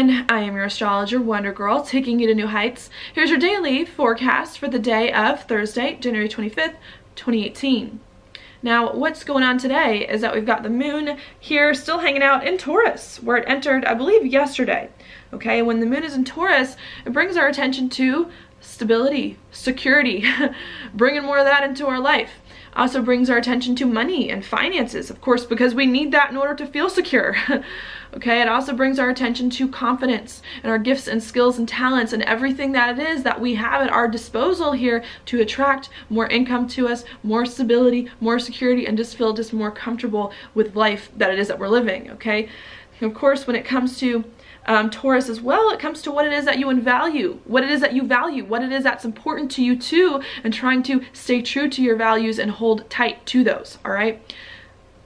everyone, I am your astrologer, Wonder Girl, taking you to new heights. Here's your daily forecast for the day of Thursday, January 25th, 2018. Now, what's going on today is that we've got the moon here still hanging out in Taurus, where it entered, I believe, yesterday. Okay, when the moon is in Taurus, it brings our attention to stability, security, bringing more of that into our life. Also brings our attention to money and finances, of course, because we need that in order to feel secure. Okay, it also brings our attention to confidence and our gifts and skills and talents and everything that it is that we have at our disposal here to attract more income to us, more stability, more security, and just feel just more comfortable with life that it is that we're living, okay? And of course, when it comes to Taurus as well, it comes to what it is that you value, what it is that you value, what it is that's important to you too, and trying to stay true to your values and hold tight to those, all right?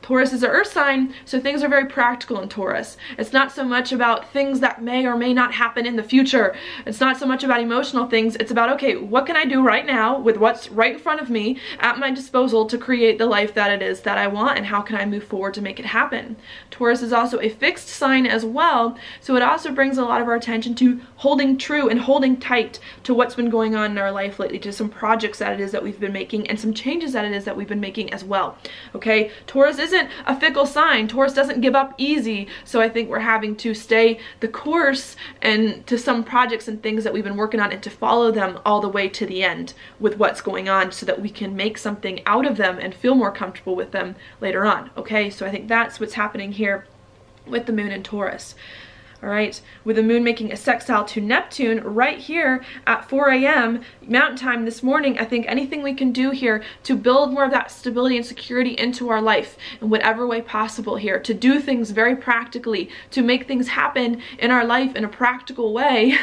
Taurus is an earth sign, so things are very practical in Taurus. It's not so much about things that may or may not happen in the future. It's not so much about emotional things. It's about, okay, what can I do right now with what's right in front of me at my disposal to create the life that it is that I want, and how can I move forward to make it happen? Taurus is also a fixed sign as well, so it also brings a lot of our attention to holding true and holding tight to what's been going on in our life lately, to some projects that it is that we've been making and some changes that it is that we've been making as well. Okay, Taurus isn't a fickle sign. Taurus doesn't give up easy, so I think we're having to stay the course and to some projects and things that we've been working on, and to follow them all the way to the end with what's going on, so that we can make something out of them and feel more comfortable with them later on. Okay, so I think that's what's happening here with the moon in Taurus. All right, with the moon making a sextile to Neptune right here at 4 a.m. Mountain Time this morning, I think anything we can do here to build more of that stability and security into our life in whatever way possible here, to do things very practically, to make things happen in our life in a practical way,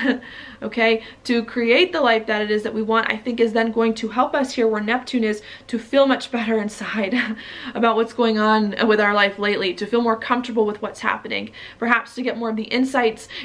okay, to create the life that it is that we want, I think is then going to help us here where Neptune is, to feel much better inside about what's going on with our life lately, to feel more comfortable with what's happening, perhaps to get more of the insights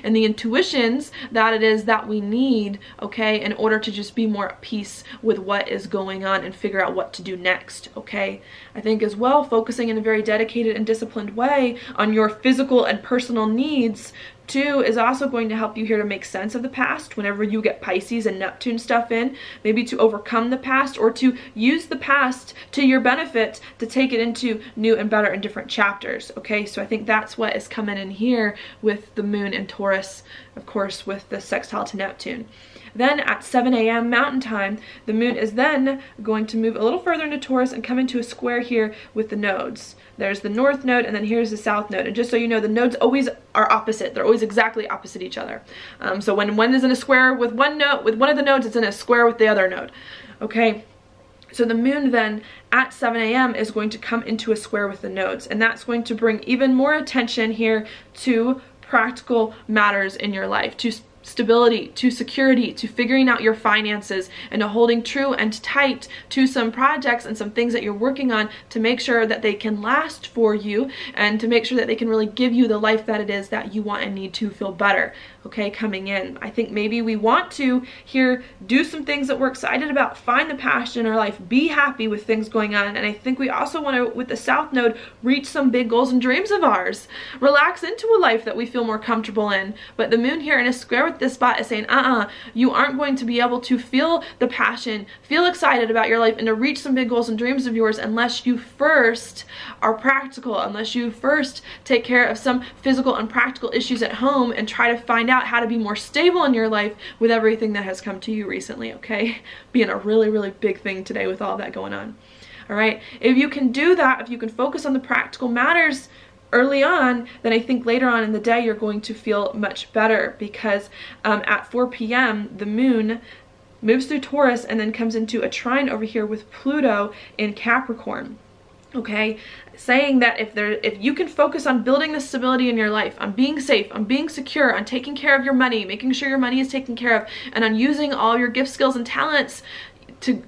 and the intuitions that it is that we need, okay, in order to just be more at peace with what is going on and figure out what to do next, okay? I think as well, focusing in a very dedicated and disciplined way on your physical and personal needs too is also going to help you here to make sense of the past whenever you get Pisces and Neptune stuff in, maybe to overcome the past or to use the past to your benefit to take it into new and better and different chapters, okay? So I think that's what is coming in here with the moon in Taurus, of course, with the sextile to Neptune. Then at 7 a.m. Mountain Time, the moon is then going to move a little further into Taurus and come into a square here with the nodes. There's the north node, and then here's the south node. And just so you know, the nodes always are opposite. They're always exactly opposite each other. So when one is in a square with one of the nodes, it's in a square with the other node. Okay. So the moon then at 7 a.m. is going to come into a square with the nodes, and that's going to bring even more attention here to practical matters in your life, to stability, to security, to figuring out your finances, and to holding true and tight to some projects and some things that you're working on to make sure that they can last for you, and to make sure that they can really give you the life that it is that you want and need to feel better, okay, coming in. I think maybe we want to here do some things that we're excited about, find the passion in our life, be happy with things going on, and I think we also want to, with the south node, reach some big goals and dreams of ours, relax into a life that we feel more comfortable in. But the moon here in a square with this spot is saying, you aren't going to be able to feel the passion, feel excited about your life, and to reach some big goals and dreams of yours unless you first are practical, unless you first take care of some physical and practical issues at home and try to find out how to be more stable in your life with everything that has come to you recently, okay? Being a really, really big thing today with all that going on. All right, if you can do that, if you can focus on the practical matters early on, then I think later on in the day you're going to feel much better, because at 4 p.m. the moon moves through Taurus and then comes into a trine over here with Pluto in Capricorn. Okay, saying that if you can focus on building the stability in your life, on being safe, on being secure, on taking care of your money, making sure your money is taken care of, and on using all your gift, skills, and talents to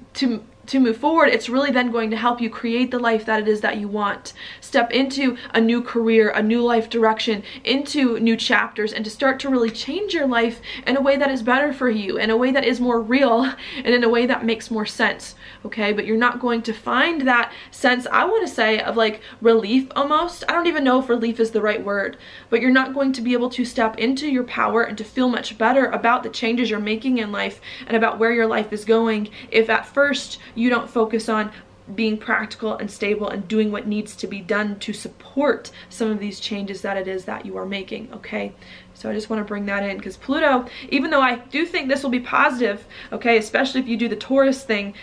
to move forward, it's really then going to help you create the life that it is that you want. Step into a new career, a new life direction, into new chapters, and to start to really change your life in a way that is better for you, in a way that is more real, and in a way that makes more sense, okay? But you're not going to find that sense, I want to say, of like relief almost. I don't even know if relief is the right word, but you're not going to be able to step into your power and to feel much better about the changes you're making in life and about where your life is going if at first you don't focus on being practical and stable and doing what needs to be done to support some of these changes that it is that you are making, okay? So I just want to bring that in, because Pluto, even though I do think this will be positive, okay, especially if you do the Taurus thing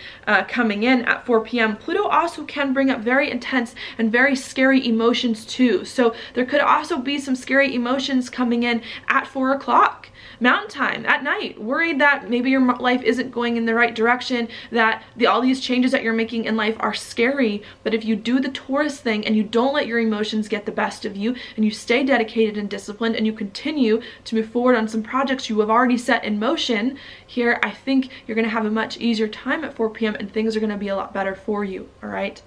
coming in at 4 p.m., Pluto also can bring up very intense and very scary emotions too. So there could also be some scary emotions coming in at 4 o'clock. Mountain time at night, worried that maybe your life isn't going in the right direction, that all these changes that you're making in life are scary. But if you do the Taurus thing and you don't let your emotions get the best of you, and you stay dedicated and disciplined, and you continue to move forward on some projects you have already set in motion here, I think you're going to have a much easier time at 4 p.m. and things are going to be a lot better for you, all right?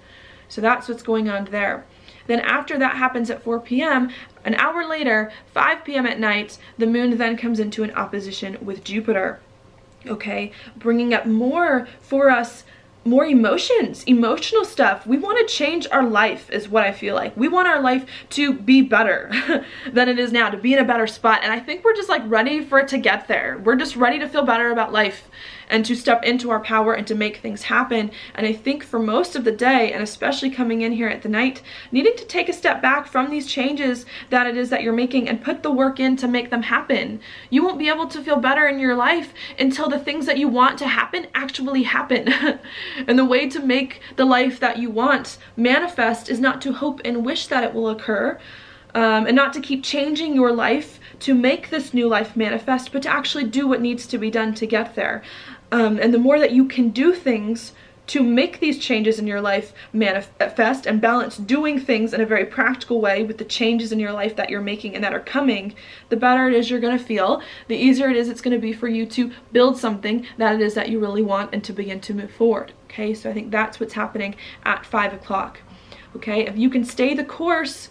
So that's what's going on there. Then after that happens at 4 p.m., an hour later, 5 p.m. at night, the moon then comes into an opposition with Jupiter, okay? Bringing up more for us, more emotions, emotional stuff. We want to change our life is what I feel like. We want our life to be better than it is now, to be in a better spot. And I think we're just like ready for it to get there. We're just ready to feel better about life and to step into our power and to make things happen. And I think for most of the day, and especially coming in here at the night, needing to take a step back from these changes that it is that you're making and put the work in to make them happen. You won't be able to feel better in your life until the things that you want to happen actually happen. And the way to make the life that you want manifest is not to hope and wish that it will occur, and not to keep changing your life to make this new life manifest, but to actually do what needs to be done to get there. And the more that you can do things to make these changes in your life manifest and balance doing things in a very practical way with the changes in your life that you're making and that are coming, the better it is you're going to feel, the easier it is it's going to be for you to build something that it is that you really want and to begin to move forward, okay? So I think that's what's happening at 5 o'clock, okay? If you can stay the course,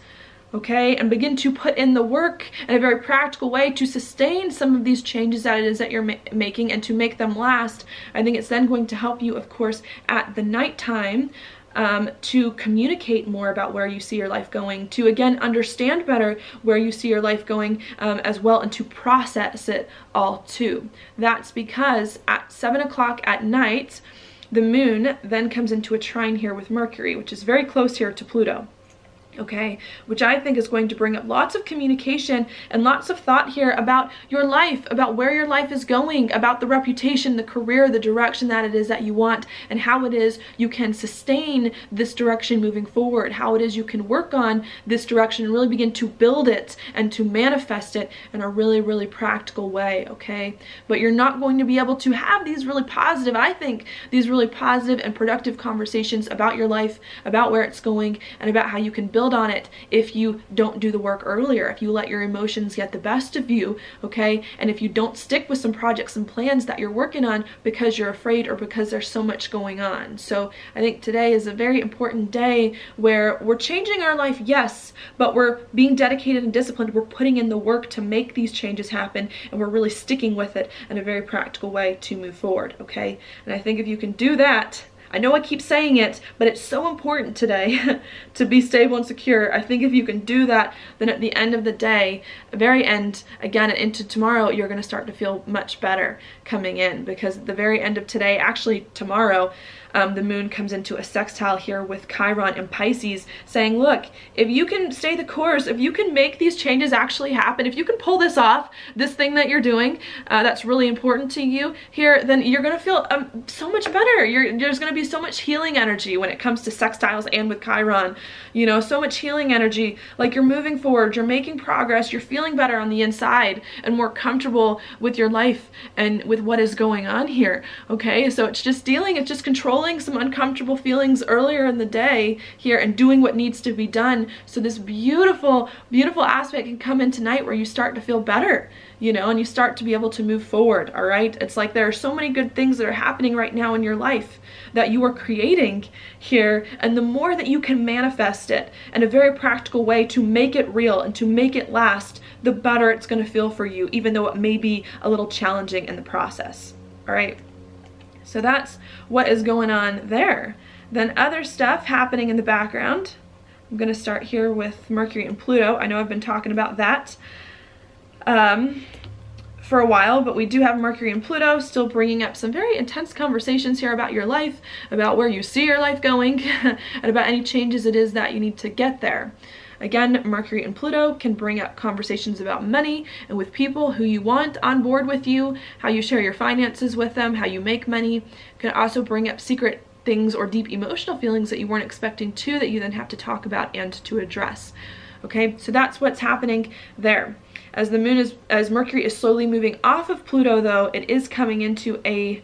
okay, and begin to put in the work in a very practical way to sustain some of these changes that it is that you're making and to make them last, I think it's then going to help you, of course, at the nighttime to communicate more about where you see your life going, to again understand better where you see your life going as well, and to process it all too. That's because at 7 o'clock at night, the moon then comes into a trine here with Mercury, which is very close here to Pluto, okay, which I think is going to bring up lots of communication and lots of thought here about your life, about where your life is going, about the reputation, the career, the direction that it is that you want, and how it is you can sustain this direction moving forward, how it is you can work on this direction and really begin to build it and to manifest it in a really, really practical way, okay? But you're not going to be able to have these really positive, I think, these really positive and productive conversations about your life, about where it's going, and about how you can build on it if you don't do the work earlier, if you let your emotions get the best of you, okay? And if you don't stick with some projects and plans that you're working on because you're afraid or because there's so much going on. So I think today is a very important day where we're changing our life, yes, but we're being dedicated and disciplined. We're putting in the work to make these changes happen, and we're really sticking with it in a very practical way to move forward, okay? And I think if you can do that, I know I keep saying it, but it's so important today to be stable and secure. I think if you can do that, then at the end of the day, the very end, again, into tomorrow, you're going to start to feel much better coming in, because at the very end of today, actually tomorrow, the moon comes into a sextile here with Chiron and Pisces, saying, look, if you can stay the course, if you can make these changes actually happen, if you can pull this off, this thing that you're doing that's really important to you here, then you're going to feel so much better. There's going to be so much healing energy when it comes to sextiles and with Chiron, you know, so much healing energy, like you're moving forward, you're making progress, you're feeling better on the inside and more comfortable with your life and with what is going on here, okay? So it's just controlling some uncomfortable feelings earlier in the day here and doing what needs to be done, so this beautiful, beautiful aspect can come in tonight where you start to feel better you know, and you start to be able to move forward, all right? It's like there are so many good things that are happening right now in your life that you are creating here, and the more that you can manifest it in a very practical way to make it real and to make it last, the better it's going to feel for you, even though it may be a little challenging in the process, all right? So that's what is going on there. Then other stuff happening in the background. I'm going to start here with Mercury and Pluto. I know I've been talking about that for a while, but we do have Mercury and Pluto still bringing up some very intense conversations here about your life, about where you see your life going, and about any changes it is that you need to get there. Again, Mercury and Pluto can bring up conversations about money and with people who you want on board with you, how you share your finances with them, how you make money. It can also bring up secret things or deep emotional feelings that you weren't expecting to, that you then have to talk about and to address. Okay, so that's what's happening there. As the moon as Mercury is slowly moving off of Pluto, though, it is coming into a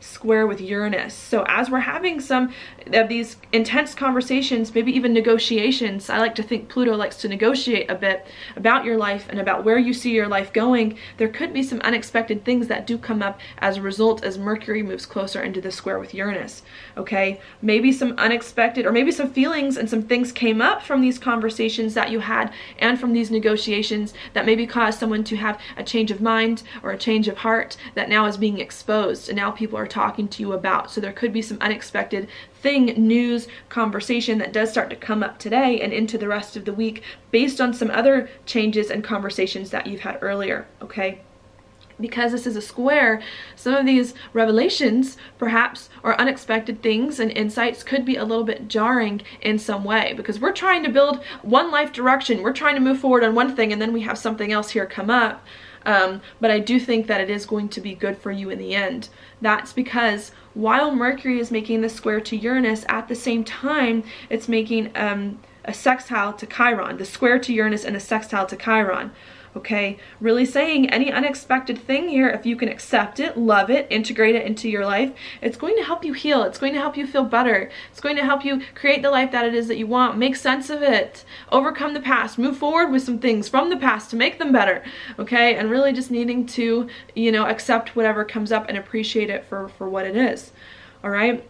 square with Uranus. So as we're having some of these intense conversations, maybe even negotiations, I like to think Pluto likes to negotiate a bit about your life and about where you see your life going. There could be some unexpected things that do come up as a result as Mercury moves closer into the square with Uranus. Okay, maybe some unexpected, or maybe some feelings and some things came up from these conversations that you had and from these negotiations that maybe caused someone to have a change of mind or a change of heart that now is being exposed, and now people are talking to you about. So there could be some unexpected thing, news, conversation that does start to come up today and into the rest of the week based on some other changes and conversations that you've had earlier, okay? Because this is a square, some of these revelations perhaps, or unexpected things and insights, could be a little bit jarring in some way, because we're trying to build one life direction, we're trying to move forward on one thing, and then we have something else here come up. But I do think that it is going to be good for you in the end. That's because while Mercury is making the square to Uranus, at the same time it's making a sextile to Chiron, the square to Uranus and a sextile to Chiron. Okay, really saying any unexpected thing here, if you can accept it, love it, integrate it into your life, it's going to help you heal. It's going to help you feel better. It's going to help you create the life that it is that you want. Make sense of it. Overcome the past. Move forward with some things from the past to make them better. Okay, and really just needing to, you know, accept whatever comes up and appreciate it for what it is. All right.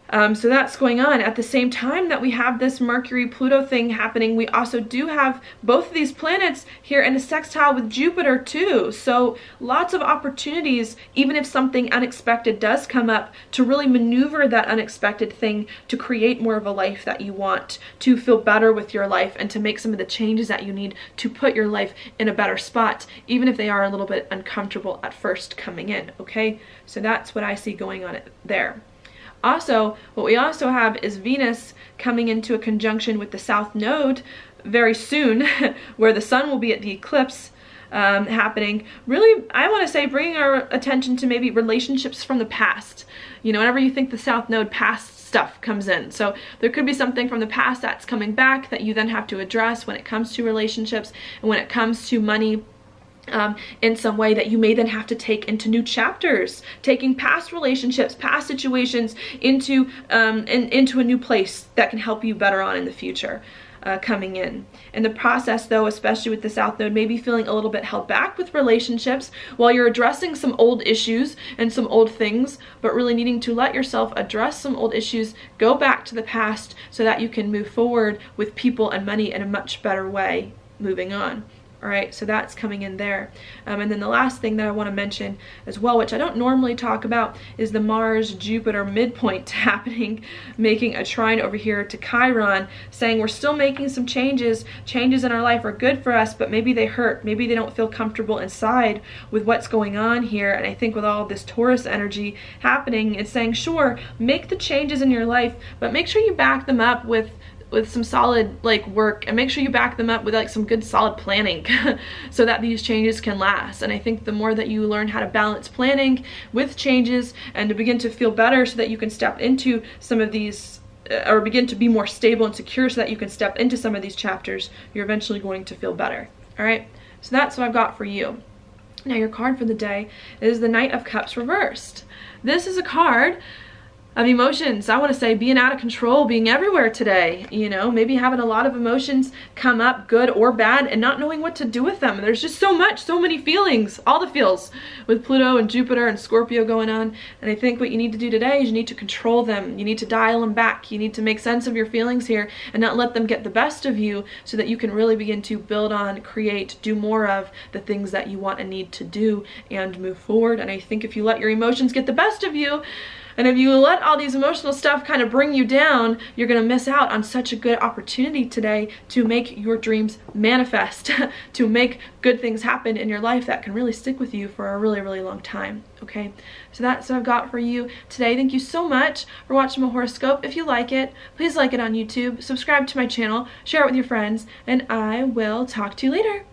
So that's going on. At the same time that we have this Mercury-Pluto thing happening, we also do have both of these planets here in a sextile with Jupiter too. So lots of opportunities, even if something unexpected does come up, to really maneuver that unexpected thing to create more of a life that you want, to feel better with your life, and to make some of the changes that you need to put your life in a better spot, even if they are a little bit uncomfortable at first coming in, okay? So that's what I see going on there. Also, what we also have is Venus coming into a conjunction with the South Node very soon, where the Sun will be at the eclipse happening. Really, I want to say bringing our attention to maybe relationships from the past. You know, whenever you think the South Node, past stuff comes in. So there could be something from the past that's coming back that you then have to address when it comes to relationships and when it comes to money. In some way that you may then have to take into new chapters, taking past relationships, past situations into a new place that can help you better on in the future. Coming in the process, though, especially with the South Node, maybe feeling a little bit held back with relationships while you're addressing some old issues and some old things, but really needing to let yourself address some old issues, go back to the past so that you can move forward with people and money in a much better way moving on. All right, so that's coming in there. And then the last thing that I want to mention as well, which I don't normally talk about, is the Mars-Jupiter midpoint happening, making a trine over here to Chiron, saying we're still making some changes. Changes in our life are good for us, but maybe they hurt. Maybe they don't feel comfortable inside with what's going on here. And I think with all of this Taurus energy happening, it's saying, sure, make the changes in your life, but make sure you back them up with some solid work, and make sure you back them up with some good solid planning so that these changes can last. And I think the more that you learn how to balance planning with changes and to begin to feel better so that you can step into some of these or begin to be more stable and secure so that you can step into some of these chapters, you're eventually going to feel better. All right, so that's what I've got for you. Now your card for the day is the Knight of Cups reversed. This is a card of emotions. I want to say being out of control, being everywhere today, you know, maybe having a lot of emotions come up, good or bad, and not knowing what to do with them. There's just so many feelings, all the feels with Pluto and Jupiter and Scorpio going on. And I think what you need to do today is you need to control them. You need to dial them back. You need to make sense of your feelings here and not let them get the best of you, so that you can really begin to build on, create, do more of the things that you want and need to do and move forward. And I think if you let your emotions get the best of you, and if you let all these emotional stuff kind of bring you down, you're going to miss out on such a good opportunity today to make your dreams manifest, to make good things happen in your life that can really stick with you for a really, really long time. Okay, so that's what I've got for you today. Thank you so much for watching my horoscope. If you like it, please like it on YouTube, subscribe to my channel, share it with your friends, and I will talk to you later.